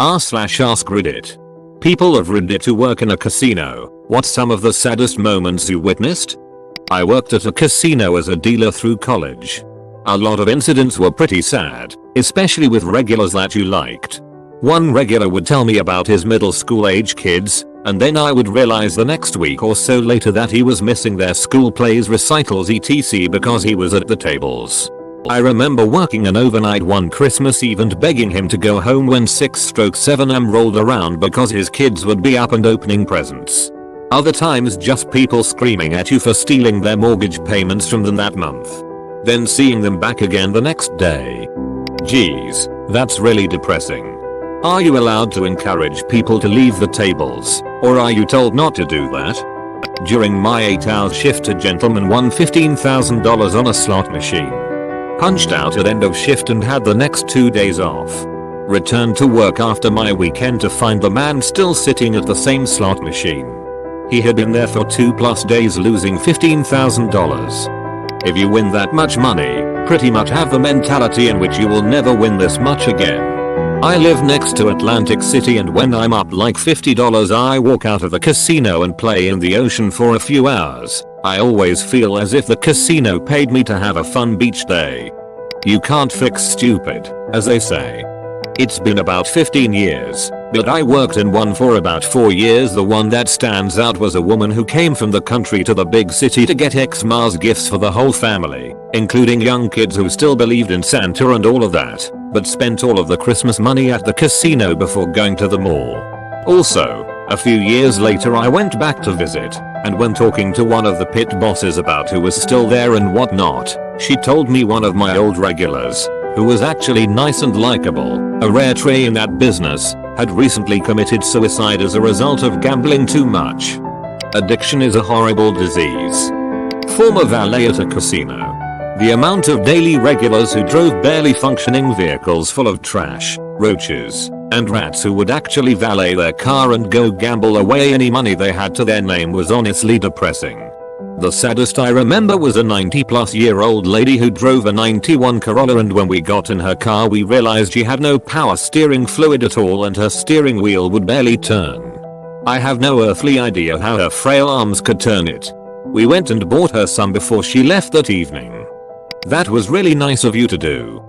r/askreddit. People of Reddit who work in a casino, what's some of the saddest moments you witnessed? I worked at a casino as a dealer through college. A lot of incidents were pretty sad, especially with regulars that you liked. One regular would tell me about his middle school age kids, and then I would realize the next week or so later that he was missing their school plays, recitals, etc. because he was at the tables. I remember working an overnight one Christmas Eve and begging him to go home when 6/7 am rolled around because his kids would be up and opening presents. Other times just people screaming at you for stealing their mortgage payments from them that month. Then seeing them back again the next day. Geez, that's really depressing. Are you allowed to encourage people to leave the tables, or are you told not to do that? During my 8-hour shift, a gentleman won $15,000 on a slot machine. Punched out at end of shift and had the next 2 days off. Returned to work after my weekend to find the man still sitting at the same slot machine. He had been there for 2+ days losing $15,000. If you win that much money, pretty much have the mentality in which you will never win this much again. I live next to Atlantic City, and when I'm up like $50 I walk out of the casino and play in the ocean for a few hours. I always feel as if the casino paid me to have a fun beach day. You can't fix stupid, as they say. It's been about 15 years, but I worked in one for about 4 years. The one that stands out was a woman who came from the country to the big city to get Xmas gifts for the whole family, including young kids who still believed in Santa and all of that, but spent all of the Christmas money at the casino before going to the mall. Also, a few years later I went back to visit, and when talking to one of the pit bosses about who was still there and whatnot, she told me one of my old regulars, who was actually nice and likable, a rare trait in that business, had recently committed suicide as a result of gambling too much. Addiction is a horrible disease. Former valet at a casino. The amount of daily regulars who drove barely functioning vehicles full of trash, roaches, and rats who would actually valet their car and go gamble away any money they had to their name was honestly depressing. The saddest I remember was a 90-plus-year-old lady who drove a 91 Corolla, and when we got in her car we realized she had no power steering fluid at all and her steering wheel would barely turn. I have no earthly idea how her frail arms could turn it. We went and bought her some before she left that evening. That was really nice of you to do.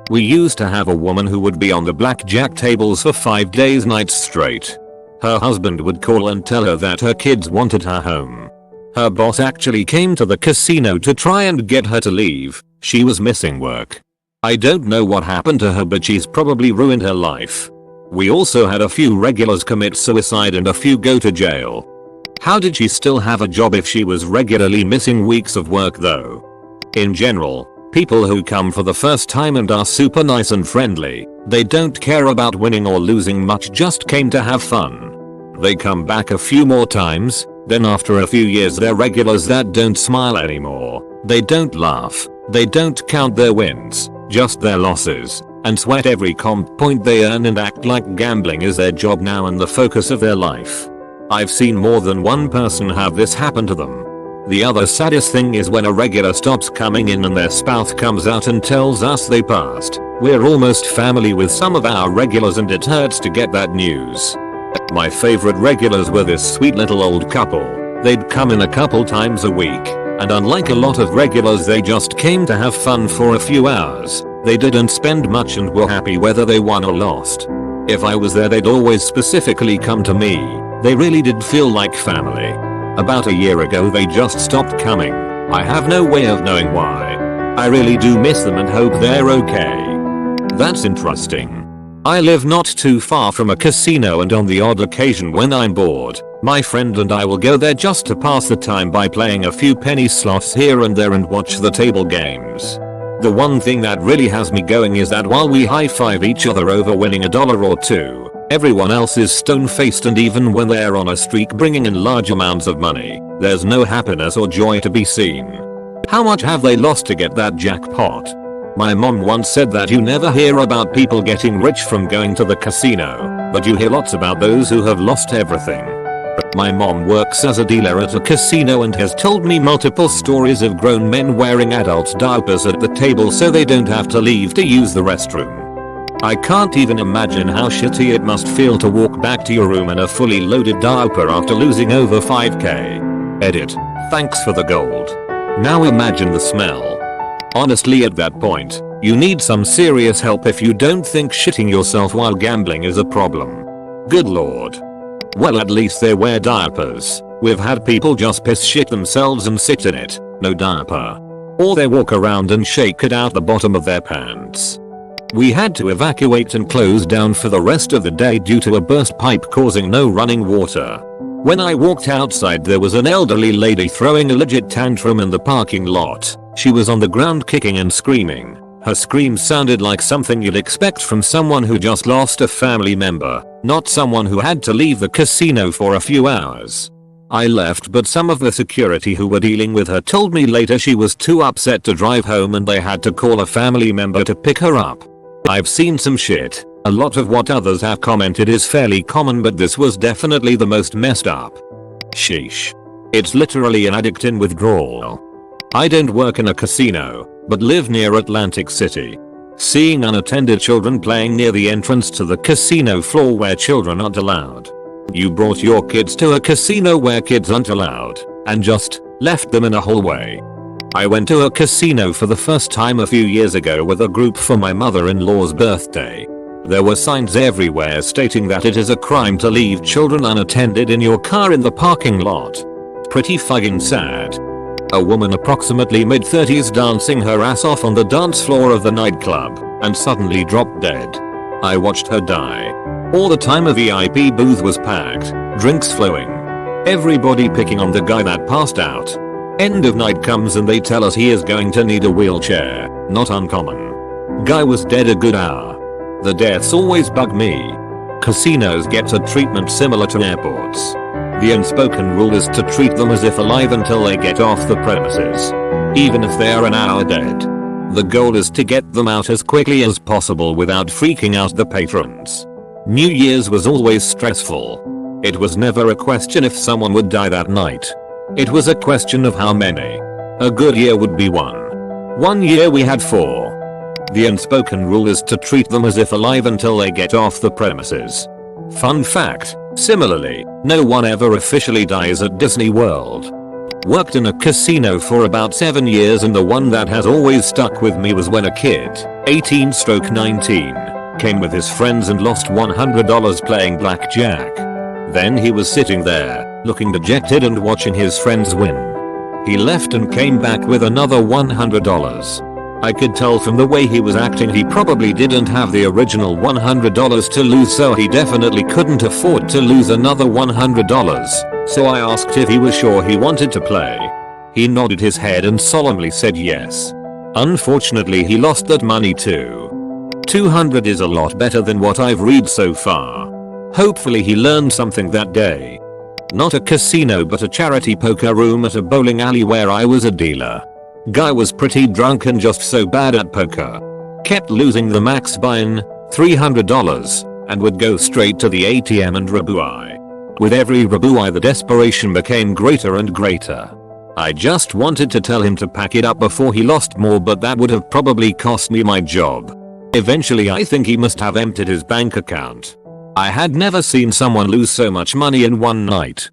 We used to have a woman who would be on the blackjack tables for 5 days nights straight. Her husband would call and tell her that her kids wanted her home. Her boss actually came to the casino to try and get her to leave. She was missing work. I don't know what happened to her, but she's probably ruined her life. We also had a few regulars commit suicide and a few go to jail. How did she still have a job if she was regularly missing weeks of work though? In general, people who come for the first time and are super nice and friendly, they don't care about winning or losing much, just came to have fun. They come back a few more times, then after a few years they're regulars that don't smile anymore. They don't laugh, they don't count their wins, just their losses, and sweat every comp point they earn and act like gambling is their job now and the focus of their life. I've seen more than one person have this happen to them. The other saddest thing is when a regular stops coming in and their spouse comes out and tells us they passed. We're almost family with some of our regulars and it hurts to get that news. My favorite regulars were this sweet little old couple. They'd come in a couple times a week, and unlike a lot of regulars they just came to have fun for a few hours. They didn't spend much and were happy whether they won or lost. If I was there they'd always specifically come to me. They really did feel like family. About a year ago they just stopped coming. I have no way of knowing why. I really do miss them and hope they're okay. That's interesting. I live not too far from a casino, and on the odd occasion when I'm bored, my friend and I will go there just to pass the time by playing a few penny slots here and there and watch the table games. The one thing that really has me going is that while we high-five each other over winning $1 or $2, everyone else is stone-faced, and even when they're on a streak bringing in large amounts of money, there's no happiness or joy to be seen. How much have they lost to get that jackpot? My mom once said that you never hear about people getting rich from going to the casino, but you hear lots about those who have lost everything. My mom works as a dealer at a casino and has told me multiple stories of grown men wearing adult diapers at the table so they don't have to leave to use the restroom. I can't even imagine how shitty it must feel to walk back to your room in a fully loaded diaper after losing over 5k. Edit. Thanks for the gold. Now imagine the smell. Honestly, at that point, you need some serious help if you don't think shitting yourself while gambling is a problem. Good lord. Well, at least they wear diapers. We've had people just piss shit themselves and sit in it, no diaper. Or they walk around and shake it out the bottom of their pants. We had to evacuate and close down for the rest of the day due to a burst pipe causing no running water. When I walked outside, there was an elderly lady throwing a legit tantrum in the parking lot. She was on the ground kicking and screaming. Her screams sounded like something you'd expect from someone who just lost a family member, not someone who had to leave the casino for a few hours. I left, but some of the security who were dealing with her told me later she was too upset to drive home and they had to call a family member to pick her up. I've seen some shit. A lot of what others have commented is fairly common, but this was definitely the most messed up. Sheesh. It's literally an addict in withdrawal. I don't work in a casino, but live near Atlantic City. Seeing unattended children playing near the entrance to the casino floor where children aren't allowed. You brought your kids to a casino where kids aren't allowed, and just left them in a hallway. I went to a casino for the first time a few years ago with a group for my mother-in-law's birthday. There were signs everywhere stating that it is a crime to leave children unattended in your car in the parking lot. Pretty fucking sad. A woman approximately mid-30s dancing her ass off on the dance floor of the nightclub and suddenly dropped dead. I watched her die. All the time a VIP booth was packed, drinks flowing. Everybody picking on the guy that passed out. End of night comes and they tell us he is going to need a wheelchair. Not uncommon. Guy was dead a good hour. The deaths always bug me. Casinos get a treatment similar to airports. The unspoken rule is to treat them as if alive until they get off the premises. Even if they are an hour dead. The goal is to get them out as quickly as possible without freaking out the patrons. New Year's was always stressful. It was never a question if someone would die that night. It was a question of how many. A good year would be 1. One year we had 4. The unspoken rule is to treat them as if alive until they get off the premises. Fun fact, similarly, no one ever officially dies at Disney World. Worked in a casino for about 7 years, and the one that has always stuck with me was when a kid, 18-19, came with his friends and lost $100 playing blackjack. Then he was sitting there, looking dejected and watching his friends win. He left and came back with another $100. I could tell from the way he was acting he probably didn't have the original $100 to lose, so he definitely couldn't afford to lose another $100. So I asked if he was sure he wanted to play. He nodded his head and solemnly said yes. Unfortunately, he lost that money too. $200 is a lot better than what I've read so far. Hopefully he learned something that day. Not a casino but a charity poker room at a bowling alley where I was a dealer. Guy was pretty drunk and just so bad at poker. Kept losing the max buy-in, $300, and would go straight to the ATM and rebuy. With every rebuy the desperation became greater and greater. I just wanted to tell him to pack it up before he lost more, but that would have probably cost me my job. Eventually I think he must have emptied his bank account. I had never seen someone lose so much money in one night.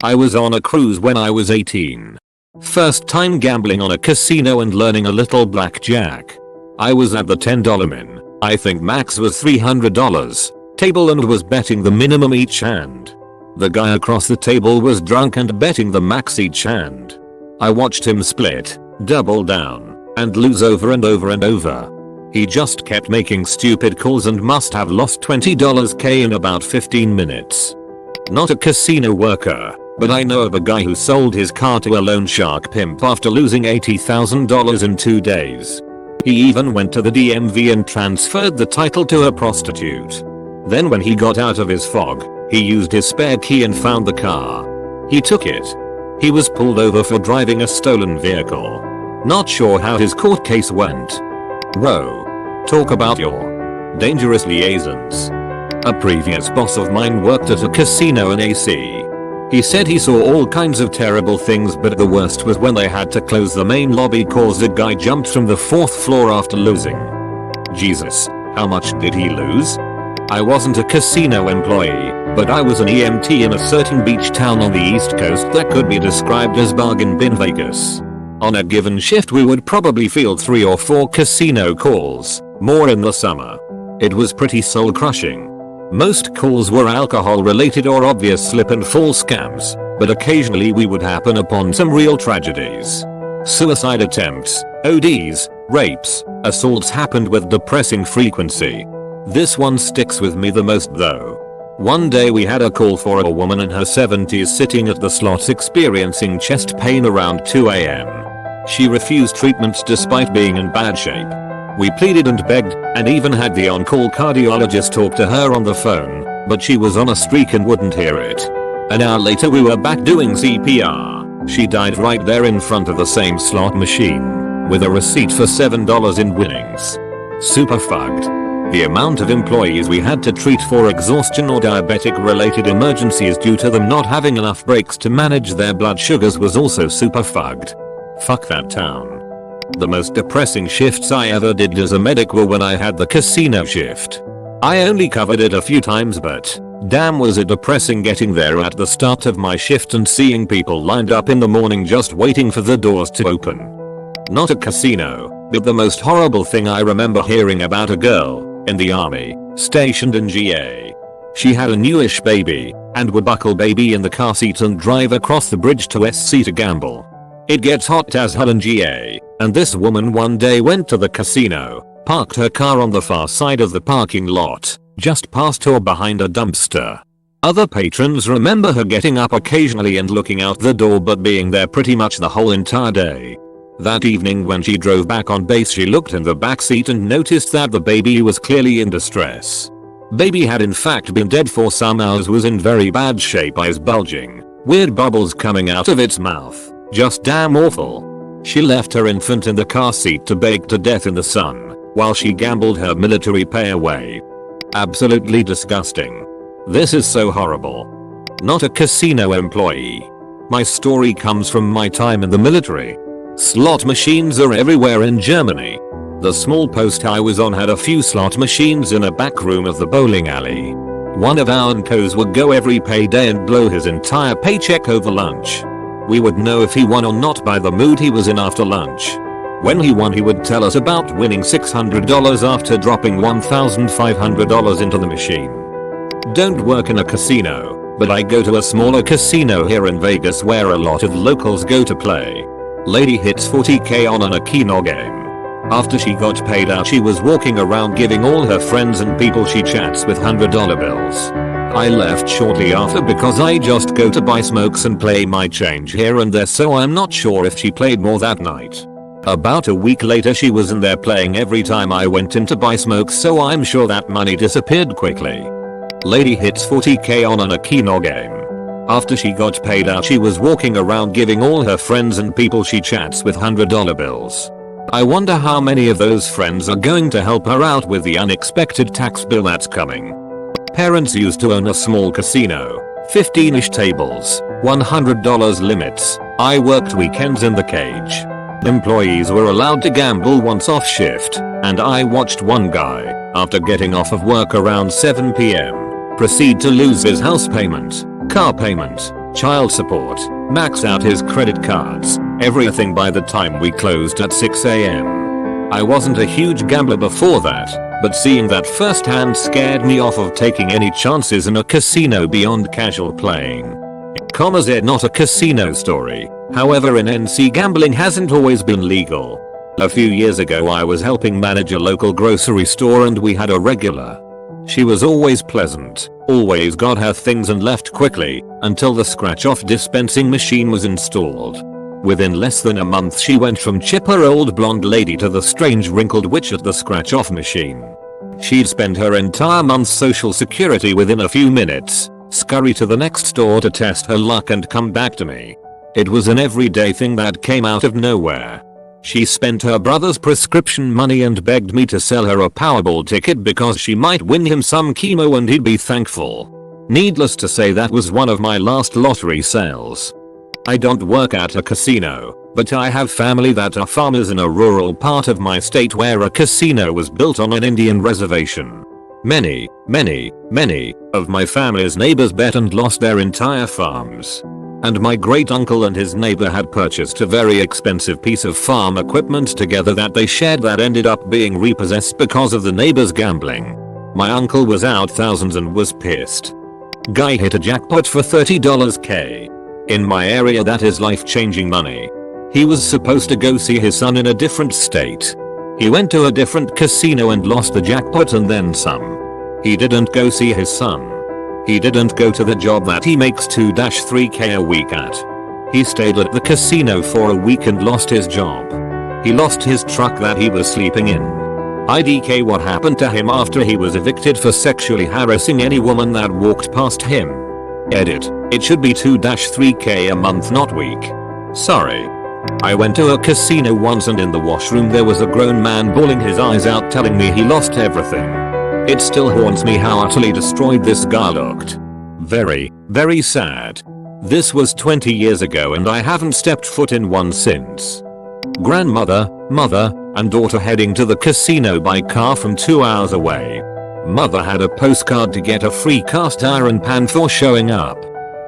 I was on a cruise when I was 18. First time gambling on a casino and learning a little blackjack. I was at the $10 min, I think max was $300, table and was betting the minimum each hand. The guy across the table was drunk and betting the max each hand. I watched him split, double down, and lose over and over and over. He just kept making stupid calls and must have lost $20k in about 15 minutes. Not a casino worker, but I know of a guy who sold his car to a loan shark pimp after losing $80,000 in 2 days. He even went to the DMV and transferred the title to a prostitute. Then when he got out of his fog, he used his spare key and found the car. He took it. He was pulled over for driving a stolen vehicle. Not sure how his court case went. Whoa. Talk about your dangerous liaisons. A previous boss of mine worked at a casino in AC. He said he saw all kinds of terrible things, but the worst was when they had to close the main lobby cause a guy jumped from the 4th floor after losing. Jesus, How much did he lose? I wasn't a casino employee, but I was an EMT in a certain beach town on the east coast that could be described as bargain bin Vegas. On a given shift we would probably field 3 or 4 casino calls, more in the summer. It was pretty soul crushing. Most calls were alcohol related or obvious slip and fall scams, but occasionally we would happen upon some real tragedies. Suicide attempts, ODs, rapes, assaults happened with depressing frequency. This one sticks with me the most though. One day we had a call for a woman in her 70s sitting at the slots experiencing chest pain around 2 a.m. She refused treatment despite being in bad shape. We pleaded and begged, and even had the on-call cardiologist talk to her on the phone, but she was on a streak and wouldn't hear it. An hour later we were back doing CPR. She died right there in front of the same slot machine, with a receipt for $7 in winnings. Super fucked. The amount of employees we had to treat for exhaustion or diabetic related emergencies due to them not having enough breaks to manage their blood sugars was also super fucked. Fuck that town. The most depressing shifts I ever did as a medic were when I had the casino shift. I only covered it a few times, but damn was it depressing getting there at the start of my shift and seeing people lined up in the morning just waiting for the doors to open. Not a casino, but the most horrible thing I remember hearing about a girl in the army, stationed in GA. She had a newish baby and would buckle baby in the car seat and drive across the bridge to SC to gamble. It gets hot as hell in GA, and this woman one day went to the casino, parked her car on the far side of the parking lot, just past or behind a dumpster. Other patrons remember her getting up occasionally and looking out the door but being there pretty much the whole entire day. That evening when she drove back on base she looked in the backseat and noticed that the baby was clearly in distress. Baby had in fact been dead for some hours, was in very bad shape, eyes bulging, weird bubbles coming out of its mouth. Just damn awful. She left her infant in the car seat to bake to death in the sun, while she gambled her military pay away. Absolutely disgusting. This is so horrible. Not a casino employee. My story comes from my time in the military. Slot machines are everywhere in Germany. The small post I was on had a few slot machines in a back room of the bowling alley. One of our uncos would go every payday and blow his entire paycheck over lunch. We would know if he won or not by the mood he was in after lunch. When he won he would tell us about winning $600 after dropping $1,500 into the machine. Don't work in a casino, but I go to a smaller casino here in Vegas where a lot of locals go to play. Lady hits 40k on a keno game. After she got paid out she was walking around giving all her friends and people she chats with $100 bills. I left shortly after because I just go to buy smokes and play my change here and there, so I'm not sure if she played more that night. About a week later she was in there playing every time I went in to buy smokes, so I'm sure that money disappeared quickly. Lady hits 40k on a keno game. After she got paid out she was walking around giving all her friends and people she chats with $100 bills. I wonder how many of those friends are going to help her out with the unexpected tax bill that's coming. Parents used to own a small casino, 15ish tables, $100 limits. I worked weekends in the cage. Employees were allowed to gamble once off shift, and I watched one guy, after getting off of work around 7 p.m, proceed to lose his house payment, car payment, child support, max out his credit cards, everything by the time we closed at 6 a.m. I wasn't a huge gambler before that, but seeing that firsthand scared me off of taking any chances in a casino beyond casual playing. Z not a casino story, however in NC gambling hasn't always been legal. A few years ago I was helping manage a local grocery store and we had a regular. She was always pleasant, always got her things and left quickly, until the scratch-off dispensing machine was installed. Within less than a month she went from chipper old blonde lady to the strange wrinkled witch at the scratch-off machine. She'd spend her entire month's social security within a few minutes, scurry to the next store to test her luck and come back to me. It was an everyday thing that came out of nowhere. She spent her brother's prescription money and begged me to sell her a Powerball ticket because she might win him some chemo and he'd be thankful. Needless to say that was one of my last lottery sales. I don't work at a casino, but I have family that are farmers in a rural part of my state where a casino was built on an Indian reservation. Many of my family's neighbors bet and lost their entire farms. And my great uncle and his neighbor had purchased a very expensive piece of farm equipment together that they shared that ended up being repossessed because of the neighbors gambling. My uncle was out thousands and was pissed. Guy hit a jackpot for $30K. In my area that is life-changing money. He was supposed to go see his son in a different state. He went to a different casino and lost the jackpot and then some. He didn't go see his son. He didn't go to the job that he makes 2-3K a week at. He stayed at the casino for a week and lost his job. He lost his truck that he was sleeping in. IDK what happened to him after he was evicted for sexually harassing any woman that walked past him. Edit. It should be 2-3K a month not week. Sorry. I went to a casino once and in the washroom there was a grown man bawling his eyes out telling me he lost everything. It still haunts me how utterly destroyed this guy looked. Very sad. This was 20 years ago and I haven't stepped foot in one since. Grandmother, mother, and daughter heading to the casino by car from 2 hours away. Mother had a postcard to get a free cast iron pan for showing up.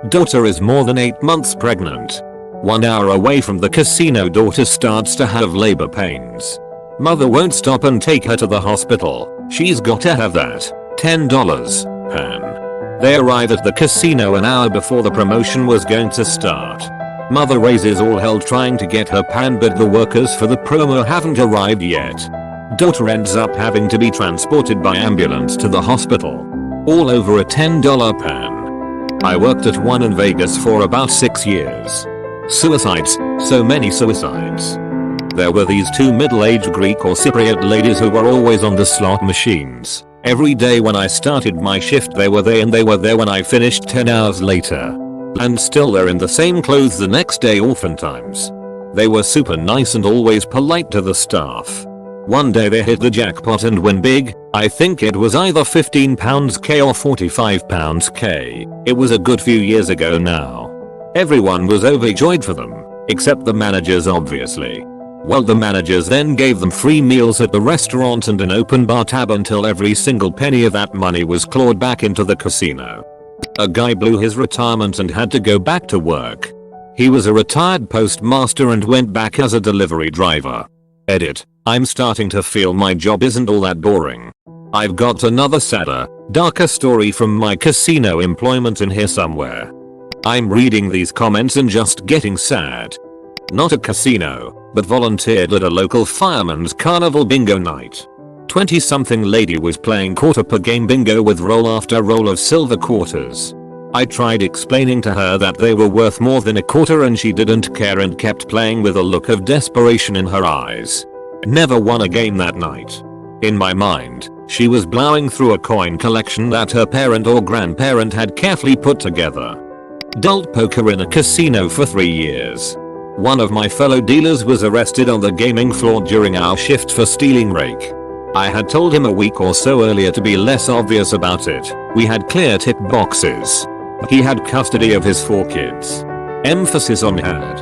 Daughter is more than 8 months pregnant. 1 hour away from the casino daughter starts to have labor pains. Mother won't stop and take her to the hospital. She's gotta have that $10 pan. They arrive at the casino an hour before the promotion was going to start. Mother raises all hell trying to get her pan but the workers for the promo haven't arrived yet. Daughter ends up having to be transported by ambulance to the hospital. All over a $10 pan. I worked at one in Vegas for about 6 years. Suicides, so many suicides. There were these two middle-aged Greek or Cypriot ladies who were always on the slot machines. Every day when I started my shift they were there and they were there when I finished 10 hours later. And still they're in the same clothes the next day oftentimes. They were super nice and always polite to the staff. One day they hit the jackpot and win big. I think it was either £15K or £45K. It was a good few years ago now. Everyone was overjoyed for them, except the managers obviously. Well, the managers then gave them free meals at the restaurant and an open bar tab until every single penny of that money was clawed back into the casino. A guy blew his retirement and had to go back to work. He was a retired postmaster and went back as a delivery driver. Edit. I'm starting to feel my job isn't all that boring. I've got another sadder, darker story from my casino employment in here somewhere. I'm reading these comments and just getting sad. Not a casino, but volunteered at a local fireman's carnival bingo night. 20-something lady was playing quarter per game bingo with roll after roll of silver quarters. I tried explaining to her that they were worth more than a quarter and she didn't care and kept playing with a look of desperation in her eyes. Never won a game that night. In my mind, she was blowing through a coin collection that her parent or grandparent had carefully put together. Adult poker in a casino for 3 years. One of my fellow dealers was arrested on the gaming floor during our shift for stealing rake. I had told him a week or so earlier to be less obvious about it. We had clear tick boxes. He had custody of his 4 kids. Emphasis on had.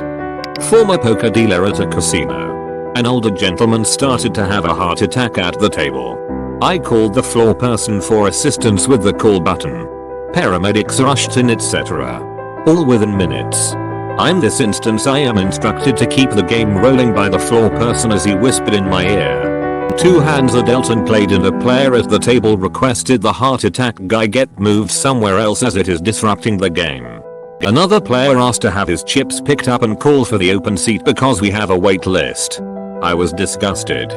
Former poker dealer at a casino. An older gentleman started to have a heart attack at the table. I called the floor person for assistance with the call button. Paramedics rushed in, etc. All within minutes. In this instance I am instructed to keep the game rolling by the floor person as he whispered in my ear. 2 hands are dealt and played and a player at the table requested the heart attack guy get moved somewhere else as it is disrupting the game. Another player asked to have his chips picked up and call for the open seat because we have a wait list. I was disgusted.